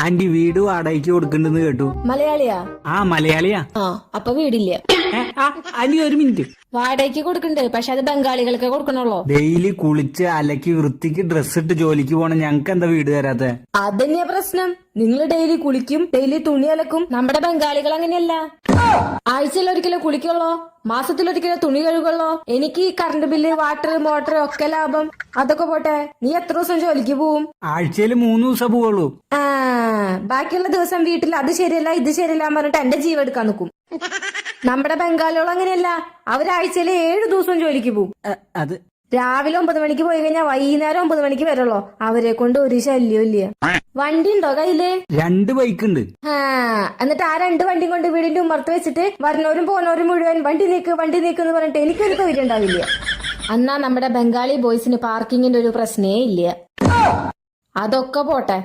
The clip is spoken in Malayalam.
ആന്റി വീട് വാടകയ്ക്ക് കൊടുക്കണ്ടെന്ന് കേട്ടു. മലയാളിയാ? ആ മലയാളിയാ. ആ അപ്പൊ വീടില്ല. ആന്റി ഒരു മിനിറ്റ്. വാടകയ്ക്ക് കൊടുക്കണ്ട്, പക്ഷെ അത് ബംഗാളികൾക്ക് കൊടുക്കണുള്ളൂ. ഡെയിലി കുളിച്ച് അലക്കി വൃത്തിക്ക് ഡ്രസ് ഇട്ട് ജോലിക്ക് പോണ ഞങ്ങക്ക് എന്താ വീട് തരാത്തെ? അതന്നെയാ പ്രശ്നം. നിങ്ങൾ ഡെയിലി കുളിക്കും, ഡെയിലി തുണി അലക്കും. നമ്മുടെ ബംഗാളികൾ അങ്ങനെയല്ല. ആഴ്ചയിൽ ഒരിക്കലോ കുളിക്കുള്ളോ, മാസത്തിലൊരിക്കലോ തുണി കഴുകുള്ളോ. എനിക്ക് ഈ കറണ്ട് ബില്ല്, വാട്ടർ, മോട്ടർ ഒക്കെ ലാഭം. അതൊക്കെ പോട്ടെ, നീ എത്ര ദിവസം ജോലിക്ക് പോവും? ആഴ്ചയിൽ 3 ദിവസം പോവുള്ളൂ. ബാക്കിയുള്ള ദിവസം വീട്ടിൽ അത് ശരിയല്ല ഇത് ശരിയല്ല പറഞ്ഞിട്ട് എന്റെ ജീവൻ എടുക്കാൻ നിൽക്കും. നമ്മുടെ ബംഗാളികൾ അങ്ങനെയല്ല. അവരാഴ്ചയിൽ 7 ദിവസം ജോലിക്ക് പോവും. അത് രാവിലെ 9 മണിക്ക് പോയി കഴിഞ്ഞാൽ വൈകുന്നേരം 9 മണിക്ക് വരുള്ളൂ. അവരെ കൊണ്ട് ഒരു ശല്യം ഇല്ല. വണ്ടി ഉണ്ടോ കയ്യില്? 2 ബൈക്ക് ഉണ്ട്. എന്നിട്ട് ആ 2 വണ്ടിയും കൊണ്ട് വീടിന്റെ ഉമ്മർത്ത് വെച്ചിട്ട് വരുന്നവരും പോന്നവരും മുഴുവൻ വണ്ടി നീക്ക് എന്ന് പറഞ്ഞിട്ട് എനിക്കൊരു തൊഴിൽ ഉണ്ടാവില്ല. എന്നാ നമ്മുടെ ബംഗാളി ബോയ്സിന് പാർക്കിങ്ങിന്റെ ഒരു പ്രശ്നേ ഇല്ല. അതൊക്കെ പോട്ടെ,